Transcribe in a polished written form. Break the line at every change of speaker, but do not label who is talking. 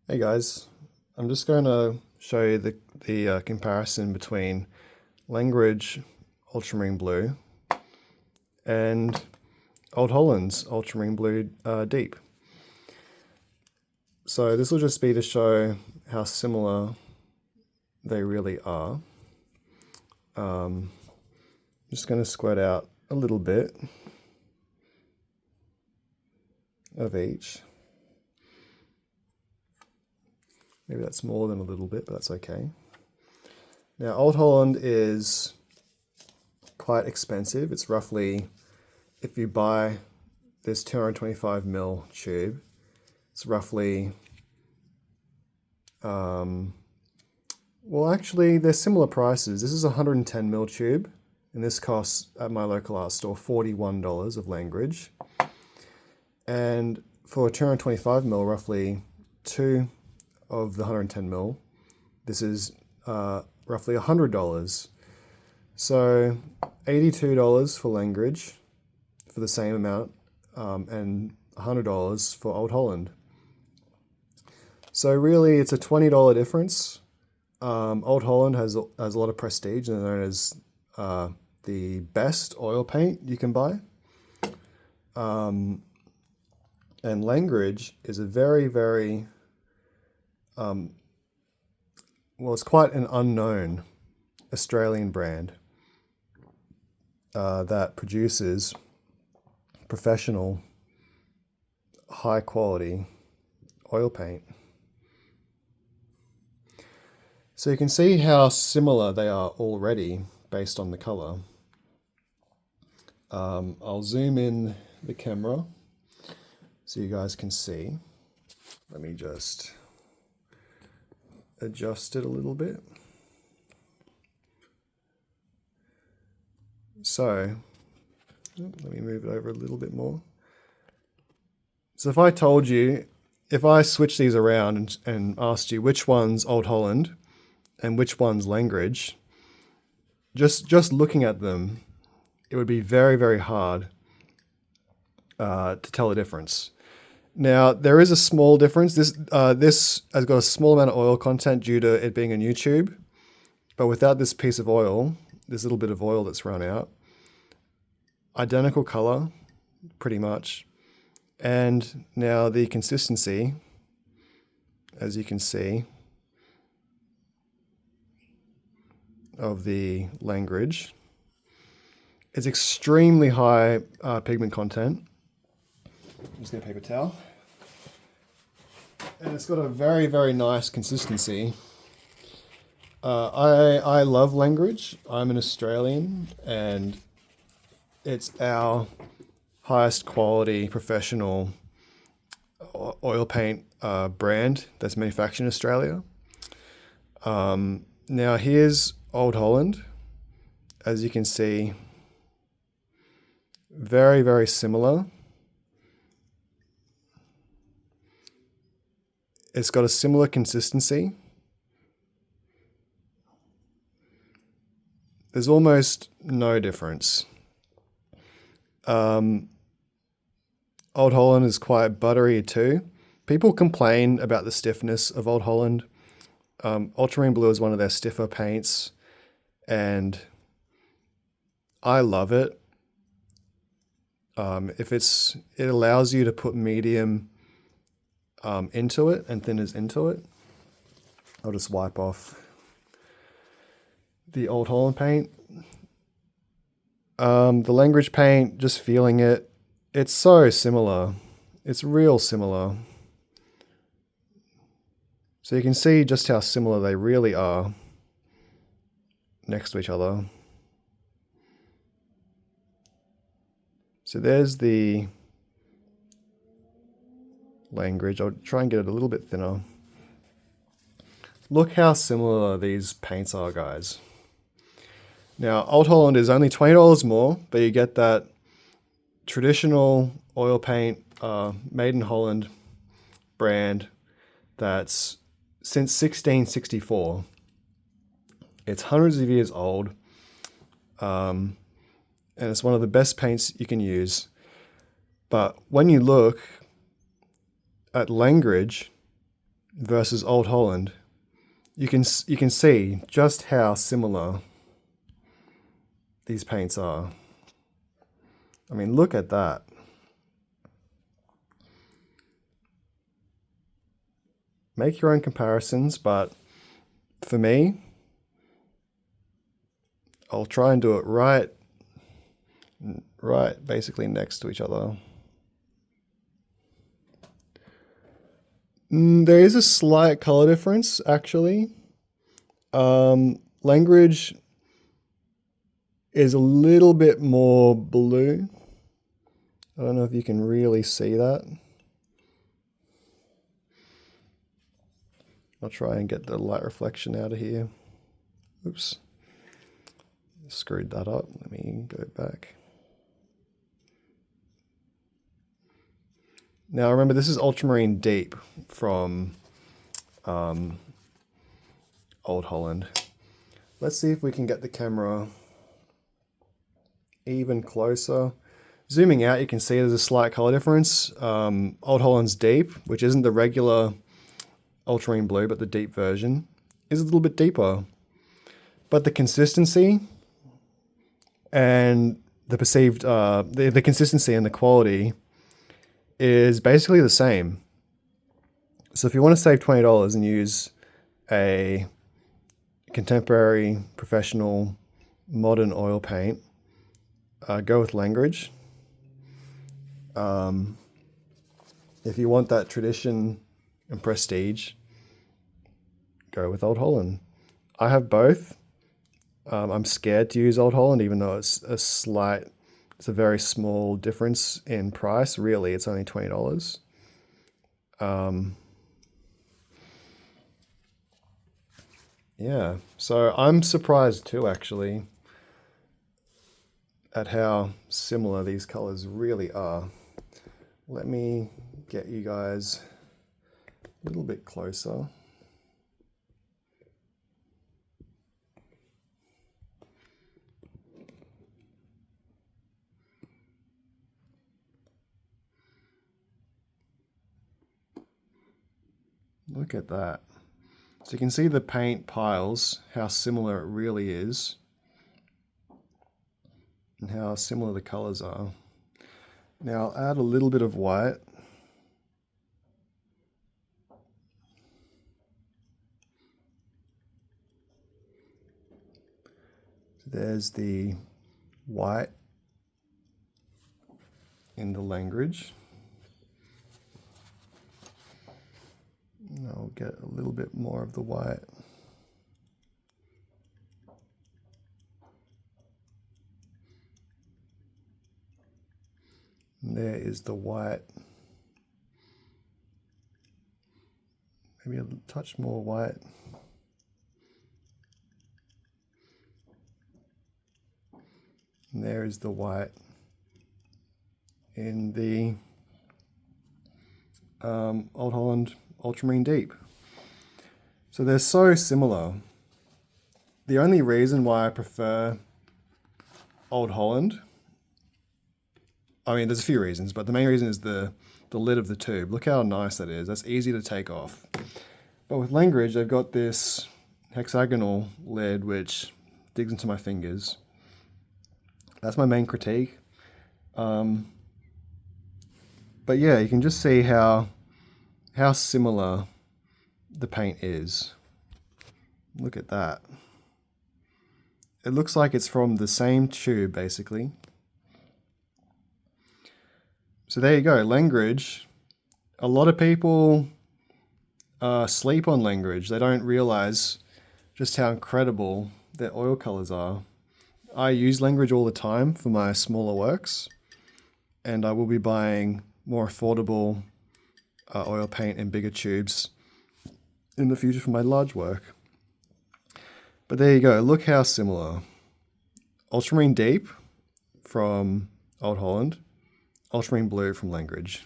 Hey guys, I'm just going to show you the comparison between Langridge ultramarine blue and Old Holland's ultramarine blue deep. So this will just be to show how similar they really are. I'm just going to squirt out a little bit of each. Maybe that's more than a little bit, but that's okay. Now, Old Holland is quite expensive. It's roughly, if you buy this 225 ml tube, it's roughly, well, actually, they're similar prices. This is a 110 ml tube, and this costs at my local art store $41 of Langridge. And for a 225 ml, roughly two of the 110 ml, this is roughly $100. So $82 for Langridge for the same amount, and $100 for Old Holland. So really, it's a $20 difference. Old Holland has a lot of prestige and they're known as the best oil paint you can buy. And Langridge is a very, very well, it's quite an unknown Australian brand that produces professional, high quality oil paint. So you can see how similar they are already based on the color. I'll zoom in the camera so you guys can see. Let me just adjust it a little bit. So, let me move it over a little bit more. So if I told you, if I switch these around and asked you which one's Old Holland and which one's Langridge, just looking at them, it would be very, very hard to tell the difference. Now, there is a small difference. This has got a small amount of oil content due to it being a new tube, but without this piece of oil, this little bit of oil that's run out, identical color, pretty much. And now the consistency, as you can see, of the Langridge, is extremely high pigment content. I'm just going to paper towel. And it's got a very, very nice consistency. I love Langridge. I'm an Australian, and it's our highest quality professional oil paint brand that's manufactured in Australia. Now here's Old Holland. As you can see, very, very similar. It's got a similar consistency. There's almost no difference. Old Holland is quite buttery too. People complain about the stiffness of Old Holland. Ultramarine blue is one of their stiffer paints, and I love it. It allows you to put medium into it and thinners into it. I'll just wipe off the Old Holland paint. The Langridge paint, just feeling it, it's so similar. It's real similar. So you can see just how similar they really are next to each other. So there's the Langridge. I'll try and get it a little bit thinner. Look how similar these paints are, guys. Now, Old Holland is only $20 more, but you get that traditional oil paint, made in Holland brand that's since 1664. It's hundreds of years old, and it's one of the best paints you can use. But when you look at Langridge, versus Old Holland, you can see just how similar these paints are. I mean, look at that. Make your own comparisons, but for me, I'll try and do it right basically next to each other. There is a slight color difference, actually. Langridge is a little bit more blue. I don't know if you can really see that. I'll try and get the light reflection out of here. Oops. Screwed that up. Let me go back. Now remember, this is ultramarine deep from Old Holland. Let's see if we can get the camera even closer. Zooming out, you can see there's a slight color difference. Old Holland's deep, which isn't the regular ultramarine blue, but the deep version, is a little bit deeper. But the consistency and the perceived, the consistency and the quality is basically the same. So if you want to save $20 and use a contemporary, professional, modern oil paint, go with Langridge. If you want that tradition and prestige, go with Old Holland. I have both. I'm scared to use Old Holland, even though it's a very small difference in price. Really, it's only $20. Yeah, so I'm surprised too, actually, at how similar these colors really are. Let me get you guys a little bit closer. Look at that. So you can see the paint piles, how similar it really is, and how similar the colors are. Now I'll add a little bit of white. There's the white in the Langridge. I'll get a little bit more of the white. And there is the white. Maybe a touch more white. And there is the white in the Old Holland Ultramarine Deep. So they're so similar. The only reason why I prefer Old Holland, I mean, there's a few reasons, but the main reason is the lid of the tube. Look how nice that is. That's easy to take off. But with Langridge, they've got this hexagonal lid which digs into my fingers. That's my main critique. But yeah, you can just see how similar the paint is. Look at that. It looks like it's from the same tube, basically. So there you go, Langridge. A lot of people sleep on Langridge. They don't realize just how incredible their oil colors are. I use Langridge all the time for my smaller works, and I will be buying more affordable oil paint in bigger tubes in the future for my large work. But there you go, look how similar. Ultramarine Deep from Old Holland, Ultramarine Blue from Langridge.